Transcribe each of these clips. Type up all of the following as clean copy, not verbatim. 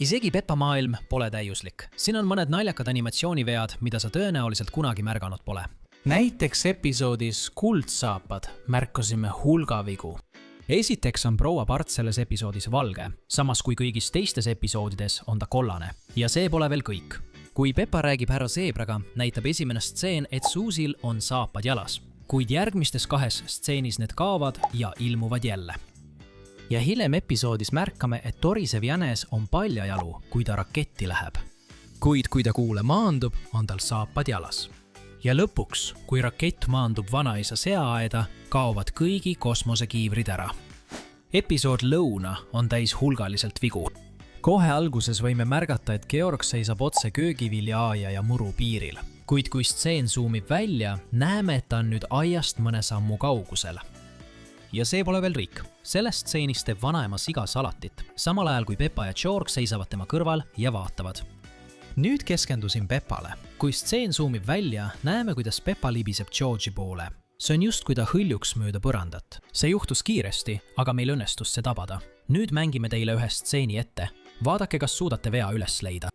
Isegi Peppa maailm pole täiuslik. Siin on mõned naljakad animatsioonivead, mida sa tõenäoliselt kunagi märganud pole. Näiteks episoodis Kuldsaapad märkasime hulga vigu. Esiteks on proua Part selles episoodis valge, samas kui kõigis teistes episoodides on ta kollane. Ja see pole veel kõik. Kui Peppa räägib härra Zeebraga, näitab esimene stseen, et Susil on saapad jalas. Kuid järgmistes 2 stseenis need kaovad ja ilmuvad jälle. Ja hiljem episoodis märkame, et torisev jänes on paljajalu, kui ta raketti läheb. Kuid kui ta kuule maandub, on tal saapad jalas. Ja lõpuks, kui rakett maandub vanaisa seaaeda, kaovad kõigi kosmosekiivrid ära. Episood Lõuna on täis hulgaliselt vigu. Kohe alguses võime märgata, et Georg seisab otse köögiviljaaia ja muru piiril. Kuid kui stseen zoomib välja, näeme, et ta on nüüd aiast mõne sammu kaugusel. Ja see pole veel riik. Sellest stseenist teeb vanaema siga salatit, samal ajal kui Peppa ja Georg seisavad tema kõrval ja vaatavad. Nüüd keskendusin Peppale. Kui stseen zoomib välja, näeme, kuidas Peppa libiseb George'i poole. See on just, kui ta hõljuks mööda põrandat. See juhtus kiiresti, aga meil õnnestus see tabada. Nüüd mängime teile ühe stseeni ette. Vaadake, kas suudate vea üles leida.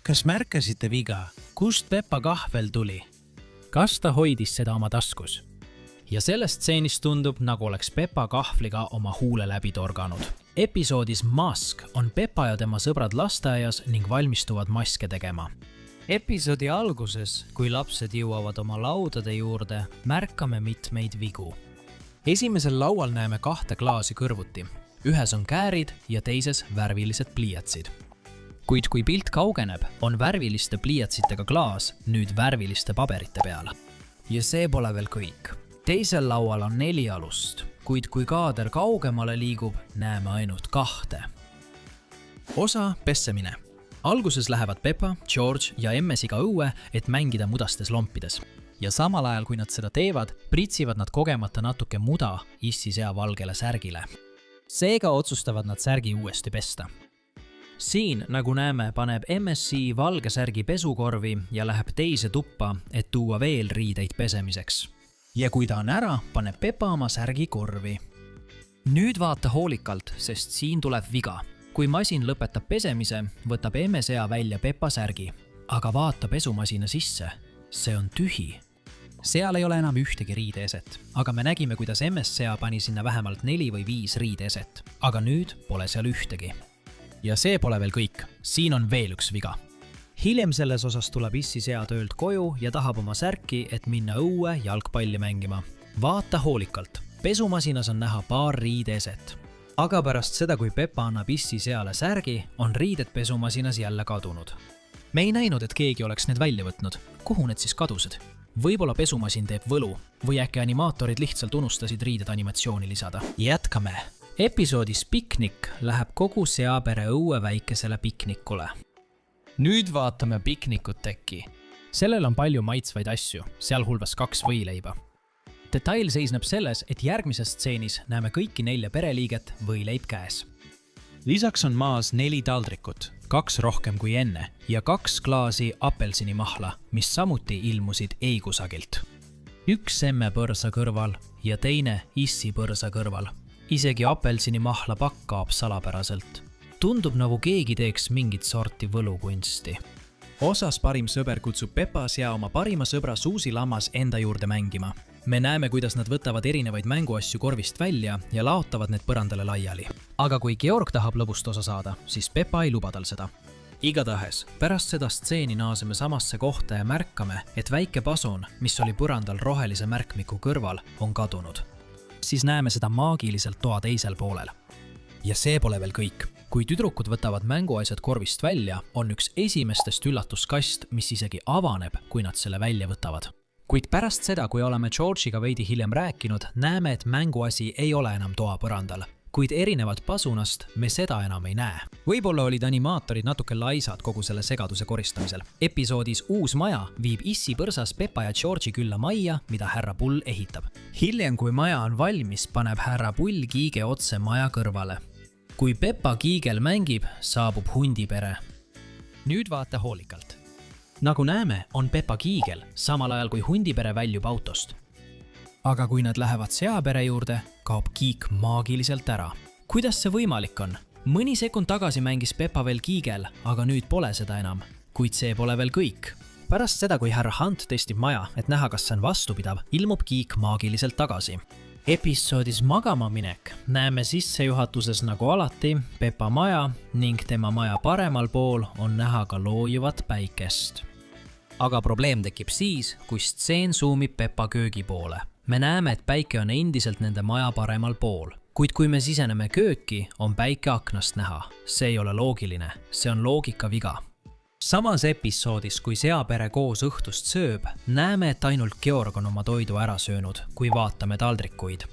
Kas märkasite viga? Kust Peppa kahvel tuli? Kas ta hoidis seda oma taskus? Ja sellest stseenist tundub, nagu oleks Peppa kahvliga oma huule läbi torganud. Episoodis Mask on Peppa ja tema sõbrad lasteaias ning valmistuvad maske tegema. Episoodi alguses, kui lapsed jõuavad oma laudade juurde, märkame mitmeid vigu. Esimesel laual näeme 2 klaasi kõrvuti. Ühes on käärid ja teises värvilised pliiatsid. Kuid kui pilt kaugeneb, on värviliste pliiatsitega klaas nüüd värviliste paberite peal. Ja see pole veel kõik. Teisel laual on 4 alust, kuid kui kaader kaugemale liigub, näeme ainult 2. Osa pessemine. Alguses lähevad Peppa, George ja emmesiga õue, et mängida mudastes lompides. Ja samal ajal, kui nad seda teevad, pritsivad nad kogemata natuke muda issisea valgele särgile. Seega otsustavad nad särgi uuesti pesta. Siin, nagu näeme, paneb MSC valge särgi pesukorvi ja läheb teise tuppa, et tuua veel riideid pesemiseks. Ja kui ta on ära, paneb Peppa oma särgi korvi. Nüüd vaata hoolikalt, sest siin tuleb viga. Kui masin lõpetab pesemise, võtab emmesea välja Peppa särgi. Aga vaata pesumasina sisse. See on tühi. Seal ei ole enam ühtegi riideeset, aga me nägime, kuidas emmesea pani sinna vähemalt 4 või 5 riideeset. Aga nüüd pole seal ühtegi. Ja see pole veel kõik. Siin on veel üks viga. Hiljem selles osas tuleb issisea töölt koju ja tahab oma särki, et minna õue jalgpalli mängima. Vaata hoolikalt. Pesumasinas on näha paar riideeset. Aga pärast seda, kui Peppa annab issiseale särgi, on riided pesumasinas jälle kadunud. Me ei näinud, et keegi oleks need välja võtnud. Kuhu need siis kadusid? Võib-olla pesumasin teeb võlu või äkki animaatorid lihtsalt unustasid riided animatsiooni lisada. Jätkame. Episoodis Piknik läheb kogu seapere õue väikesele piknikule. Nüüd vaatame piknikut tekki. Sellel on palju maitsvaid asju, sealhulgas 2 võileiba. Detail seisneb selles, et järgmises stseenis näeme kõiki 4 pereliiget võileib käes. Lisaks on maas 4 taldrikut, 2 rohkem kui enne ja 2 klaasi apelsinimahla, mis samuti ilmusid ei kusagilt. 1 emme põrsa kõrval ja teine issi põrsa kõrval. Isegi apelsinimahla pakk kaob salapäraselt. Tundub, nagu keegi teeks mingit sorti võlukunsti. Osas parim sõber kutsub Peppas ja oma parima sõbra Susi lammas enda juurde mängima. Me näeme, kuidas nad võtavad erinevaid mänguasju korvist välja ja laotavad need põrandale laiali. Aga kui Georg tahab lõbust osa saada, siis Peppa ei luba tal seda. Igatahes, pärast seda stseeni naaseme samasse kohta ja märkame, et väike pasun, mis oli põrandal rohelise märkmiku kõrval, on kadunud. Siis näeme seda maagiliselt toa teisel poolel. Ja see pole veel kõik. Kui tüdrukud võtavad mänguasjad korvist välja, on üks esimestest üllatuskast, mis isegi avaneb, kui nad selle välja võtavad. Kuid pärast seda, kui oleme George'iga veidi hiljem rääkinud, näeme, et mänguasi ei ole enam toa põrandal. Kuid erinevalt pasunast me seda enam ei näe. Võib-olla olid animaatorid natuke laisad kogu selle segaduse koristamisel. Episoodis Uus maja viib issi põrsas Peppa ja George'i külla majja, mida härra Pull ehitab. Hiljem, kui maja on valmis, paneb härra Pull kiige otse maja kõrvale. Kui Peppa kiigel mängib, saabub hundipere. Nüüd vaata hoolikalt. Nagu näeme, on Peppa kiigel, samal ajal kui hundipere väljub autost. aga kui nad lähevad seapere juurde, kaob kiik maagiliselt ära. Kuidas see võimalik on? Mõni sekund tagasi mängis Peppa veel kiigel, aga nüüd pole seda enam. Kuid see pole veel kõik. Pärast seda, kui härra Hunt testib maja, et näha, kas see on vastupidav, ilmub kiik maagiliselt tagasi. Episoodis magama minek näeme sissejuhatuses nagu alati Peppa maja ning tema maja paremal pool on näha ka loojuvat päikest. Aga probleem tekib siis, kui stseen zoomib Peppa köögi poole. Me näeme, et päike on endiselt nende maja paremal pool. Kuid kui me siseneme kööki, on päike aknast näha. See ei ole loogiline, see on loogika viga. Samas episoodis, kui seapere koos õhtust sööb, näeme, et ainult Georg on oma toidu ära söönud, kui vaatame taldrikuid.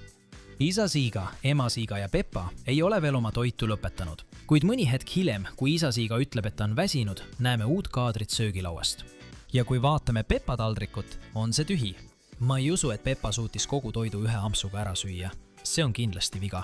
Isa Siiga, ema Siiga ja Peppa ei ole veel oma toitu lõpetanud. Kuid mõni hetk hiljem, kui isa Siiga ütleb, et ta on väsinud, näeme uut kaadrit söögilauast. Ja kui vaatame Peppa taldrikut, on see tühi. Ma ei usu, et Peppa suutis kogu toidu ühe ampsuga ära süüa. See on kindlasti viga.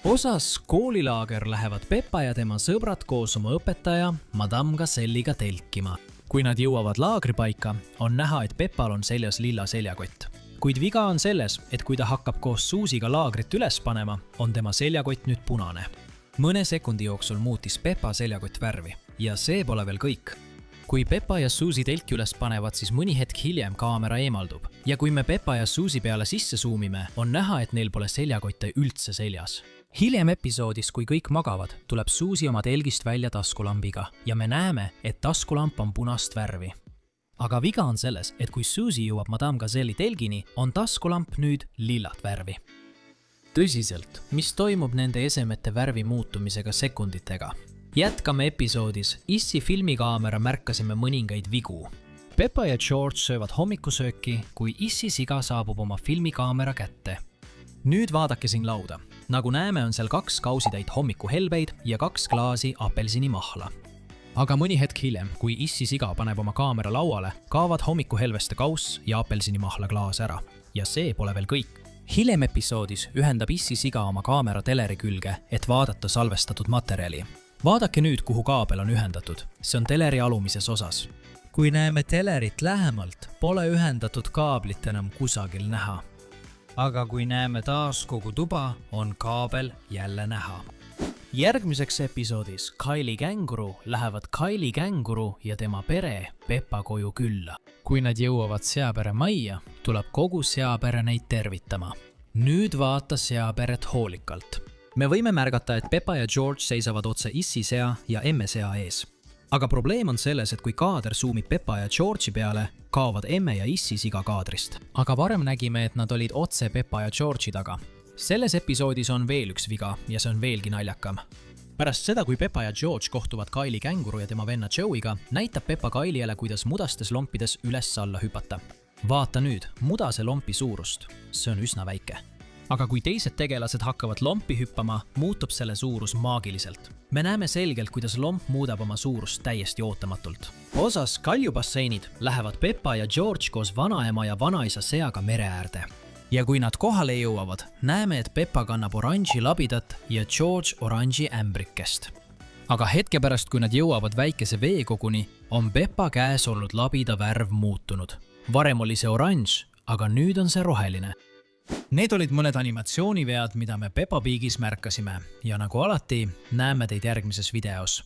Osas koolilaager lähevad Peppa ja tema sõbrad koos oma õpetaja Madame Gazelliga telkima. Kui nad jõuavad laagripaika, on näha, et Peppal on seljas lilla seljakott. Kuid viga on selles, et kui ta hakkab koos Suusiga laagrit üles panema, on tema seljakott nüüd punane. Mõne sekundi jooksul muutis Peppa seljakott värvi ja see pole veel kõik. Kui Peppa ja Suusi telki üles panevad, siis mõni hetk hiljem kaamera eemaldub. Ja kui me Peppa ja Suusi peale sisse zoomime, on näha, et neil pole seljakotte üldse seljas. Hiljem episoodis, kui kõik magavad, tuleb Suusi oma telgist välja taskulambiga ja me näeme, et taskulamp on punast värvi. Aga viga on selles, et kui Suusi jõuab Madame Gazelli telgini, on taskulamp nüüd lillat värvi. Tõsiselt, mis toimub nende esemete värvi muutumisega sekunditega? Jätkame episoodis. Issi filmikaamera märkasime mõningaid vigu. Peppa ja George söövad hommikusööki, kui Issi siga saabub oma filmikaamera kätte. Nüüd vaadake siin lauda. Nagu näeme, on seal 2 kausitäit hommikuhelbeid ja 2 klaasi apelsinimahla. Aga mõni hetk hiljem, kui Issi siga paneb oma kaamera lauale, kaovad hommikuhelveste kauss ja apelsinimahla klaas ära. Ja see pole veel kõik. Hiljem episoodis ühendab Issi siga oma kaamera teleri külge, et vaadata salvestatud materjali. Vaadake nüüd, kuhu kaabel on ühendatud. See on teleri alumises osas. Kui näeme telerit lähemalt, pole ühendatud kaablit enam kusagil näha. Aga kui näeme taas kogu tuba, on kaabel jälle näha. Järgmiseks episoodis Kylie känguru lähevad Kylie känguru ja tema pere Peppa koju külla. Kui nad jõuavad seapere majja, tuleb kogu seapere neid tervitama. Nüüd vaata seaperet hoolikalt. Me võime märgata, et Peppa ja George seisavad otse Issi sea ja emme sea ees. Aga probleem on selles, et kui kaader zoomib Peppa ja George'i peale, kaovad emme ja Issi siga kaadrist. Aga varem nägime, et nad olid otse Peppa ja George'i taga. Selles episoodis on veel üks viga ja see on veelgi naljakam. Pärast seda, kui Peppa ja George kohtuvad Kylie känguru ja tema venna Joey'ga, näitab Peppa Kyliele, kuidas mudastes lompides üles-alla hüpata. Vaata nüüd mudase lompi suurust. See on üsna väike. Aga kui teised tegelased hakkavad lompi hüppama, muutub selle suurus maagiliselt. Me näeme selgelt, kuidas lomp muudab oma suurust täiesti ootamatult. Osas kaljubasseinid lähevad Peppa ja George koos vanaema ja vanaisa seaga mere äärde. Ja kui nad kohale jõuavad, näeme, et Peppa kannab oranži labidat ja George oranži ämbrikest. Aga hetke pärast, kui nad jõuavad väikese veekoguni, on Peppa käes olnud labida värv muutunud. Varem oli see oranž, aga nüüd on see roheline. Need olid mõned animatsioonivead, mida me Peppa Pigis märkasime ja nagu alati näeme teid järgmises videos.